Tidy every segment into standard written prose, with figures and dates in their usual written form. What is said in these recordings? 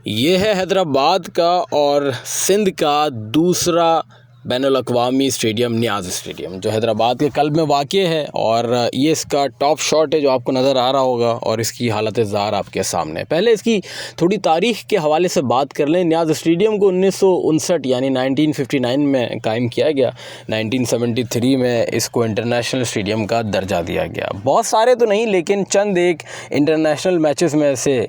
ये है हैदराबाद का और सिंध का दूसरा बैनुल-अक़वामी स्टेडियम नियाज़ स्टेडियम, जो हैदराबाद के क़ल्ब में वाक़ई है। और ये इसका टॉप शॉट है जो आपको नज़र आ रहा होगा और इसकी हालत ज़ार आपके सामने। पहले इसकी थोड़ी तारीख़ के हवाले से बात कर लें। नियाज़ स्टेडियम को 1959 यानी 1959 में कायम किया गया। 1973 में इसको इंटरनेशनल स्टेडियम का दर्जा दिया गया। बहुत सारे तो नहीं, लेकिन चंद एक इंटरनेशनल मैचेस में से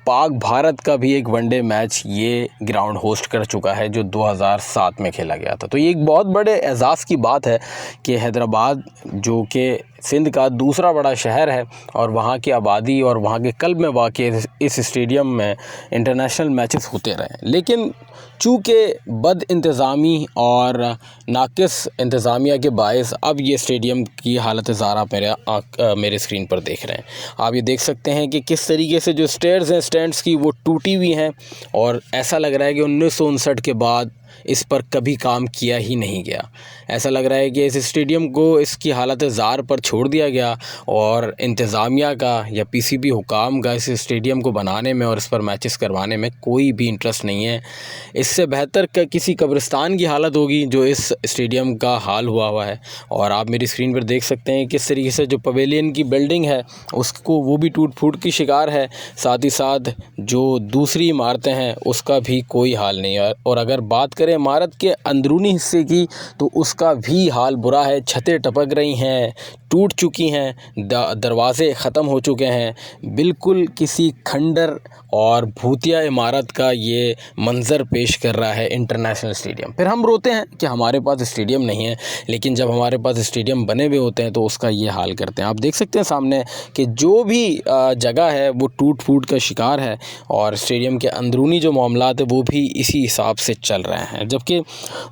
पाक भारत का भी एक वनडे मैच ये ग्राउंड होस्ट कर चुका है, जो 2007 में खेला गया था। तो ये एक बहुत बड़े एजाज़ की बात है कि हैदराबाद, जो कि सिंध का दूसरा बड़ा शहर है और वहाँ की आबादी और वहाँ के क़ल्ब में वाक़ई इस स्टेडियम में इंटरनेशनल मैचेस होते रहे। लेकिन चूँकि बद इंतज़ामी और नाक़िस इंतज़ामिया के बायस अब ये स्टेडियम की हालत ज़ार आप मेरे स्क्रीन पर देख रहे हैं। आप ये देख सकते हैं कि किस तरीके से जो स्टेयर्स हैं स्टैंड्स की, वो टूटी हुई हैं और ऐसा लग रहा है कि 1959 के बाद इस पर कभी काम किया ही नहीं गया। ऐसा लग रहा है कि इस स्टेडियम को इसकी हालत ज़ार पर छोड़ दिया गया और इंतज़ामिया का या पीसीबी हुकाम का इस स्टेडियम को बनाने में और इस पर मैचेस करवाने में कोई भी इंटरेस्ट नहीं है। इससे बेहतर किसी कब्रिस्तान की हालत होगी जो इस स्टेडियम का हाल हुआ है। और आप मेरी स्क्रीन पर देख सकते हैं किस तरीके से जो पवेलियन की बिल्डिंग है उसको, वो भी टूट फूट की शिकार है। साथ ही साथ जो दूसरी इमारतें हैं उसका भी कोई हाल नहीं है। और अगर बात करें इमारत के अंदरूनी हिस्से की, तो उसका भी हाल बुरा है। छतें टपक रही हैं, टूट चुकी हैं, दरवाज़े ख़त्म हो चुके हैं। बिल्कुल किसी खंडर और भूतिया इमारत का ये मंज़र पेश कर रहा है इंटरनेशनल स्टेडियम। फिर हम रोते हैं कि हमारे पास स्टेडियम नहीं है, लेकिन जब हमारे पास स्टेडियम बने हुए होते हैं तो उसका ये हाल करते हैं। आप देख सकते हैं सामने कि जो भी जगह है वो टूट फूट का शिकार है और स्टेडियम के अंदरूनी जो मामलात है वो भी इसी हिसाब से चल रहे हैं। जबकि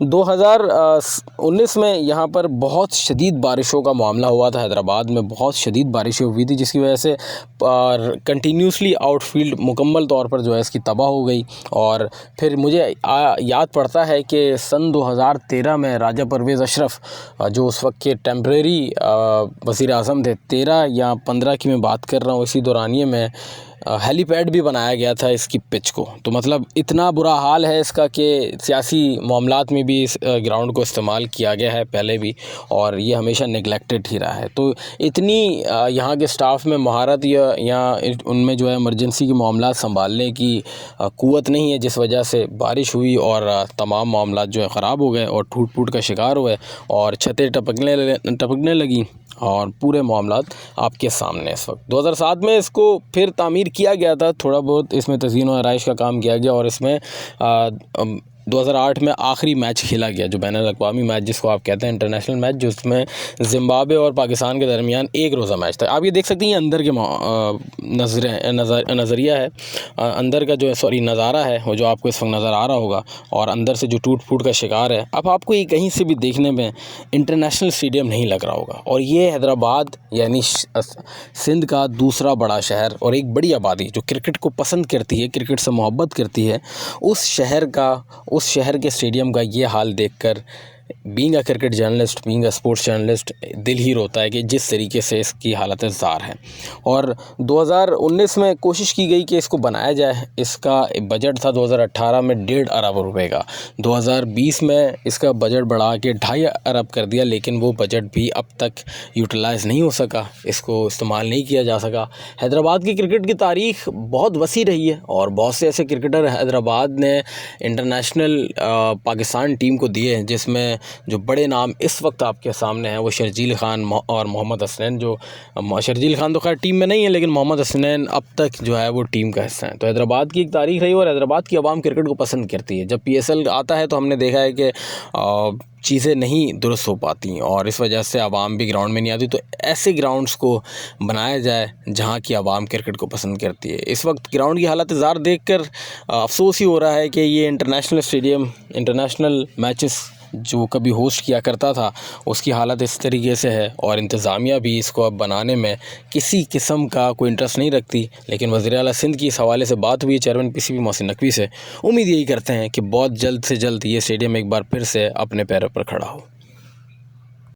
2019 में यहाँ पर बहुत शदीद बारिशों का मामला हुआ था। हैदराबाद में बहुत शदीद बारिशें हुई थी, जिसकी वजह से कंटिन्यूसली आउटफील्ड मुकम्मल तौर पर जो है इसकी तबाह हो गई। और फिर मुझे याद पड़ता है कि सन 2013 में राजा परवेज़ अशरफ, जो उस वक्त के टेम्परेरी वज़ीर आज़म थे, 13 या 15 की मैं बात कर रहा हूँ, इसी दौरानिए में हेलीपैड भी बनाया गया था इसकी पिच को। तो मतलब इतना बुरा हाल है इसका कि सियासी मामलात में भी इस ग्राउंड को इस्तेमाल किया गया है पहले भी, और ये हमेशा नेगलेक्टेड ही रहा है। तो इतनी यहाँ के स्टाफ में महारत या उनमें जो है इमरजेंसी के मामलात संभालने की क़ुव्वत नहीं है, जिस वजह से बारिश हुई और तमाम मामलात जो है ख़राब हो गए और टूट फूट का शिकार हुए और छतें टपकने लगी और पूरे मामलात आपके सामने इस वक्त। 2007 में इसको फिर तामीर किया गया था, थोड़ा बहुत इसमें तज़ीन और आराइश का काम किया गया और इसमें 2008 में आखिरी मैच खेला गया, जो बैनुल-अक़वामी मैच जिसको आप कहते हैं इंटरनेशनल मैच, जिसमें ज़िम्बाब्वे और पाकिस्तान के दरमियान एक रोज़ा मैच था। आप ये देख सकते हैं अंदर के नज़रिया है, अंदर का जो है नज़ारा है वो जो आपको इस वक्त नज़र आ रहा होगा, और अंदर से जो टूट फूट का शिकार है। अब आपको ये कहीं से भी देखने में इंटरनेशनल स्टेडियम नहीं लग रहा होगा। और ये हैदराबाद यानी सिंध का दूसरा बड़ा शहर और एक बड़ी आबादी जो क्रिकेट को पसंद करती है, क्रिकेट से मोहब्बत करती है, उस शहर के स्टेडियम का ये हाल देखकर being a cricket journalist, being a sports journalist, दिल ही रोता है कि जिस तरीके से इसकी हालत ज़ार है। और 2019 में कोशिश की गई कि इसको बनाया जाए। इसका बजट था 2018 में 1.5 अरब रुपए का। 2020 में इसका बजट बढ़ा के 2.5 अरब कर दिया, लेकिन वो बजट भी अब तक यूटिलाइज़ नहीं हो सका, इसको इस्तेमाल नहीं किया जा सका। हैदराबाद की क्रिकेट की तारीख़ बहुत वसी रही है और बहुत से ऐसे क्रिकेटर हैदराबाद ने इंटरनेशनल पाकिस्तान टीम को दिए हैं, जिसमें जो बड़े नाम इस वक्त आपके सामने हैं वो शर्जील खान और मोहम्मद हसनैन। जो शर्जील खान तो खैर टीम में नहीं है, लेकिन मोहम्मद हसनैन अब तक जो है वो टीम का हिस्सा है। तो हैदराबाद की एक तारीख़ रही और हैदराबाद की आवाम क्रिकेट को पसंद करती है। जब PSL आता है तो हमने देखा है कि चीज़ें नहीं दुरुस्त हो पाती और इस वजह से आवाम भी ग्राउंड में नहीं आती। तो ऐसे ग्राउंड्स को बनाया जाए जहाँ की आवाम क्रिकेट को पसंद करती है। इस वक्त ग्राउंड की हालत ज़ार देखकर अफसोस ही हो रहा है कि ये इंटरनेशनल स्टेडियम इंटरनेशनल मैचेस जो कभी होस्ट किया करता था उसकी हालत इस तरीके से है और इंतज़ामिया भी इसको अब बनाने में किसी किस्म का कोई इंटरेस्ट नहीं रखती। लेकिन वज़ीर आला सिंध की इस हवाले से बात हुई है चेयरमैन PCB मोहसिन नकवी से। उम्मीद यही करते हैं कि बहुत जल्द से जल्द ये स्टेडियम एक बार फिर से अपने पैरों पर खड़ा हो।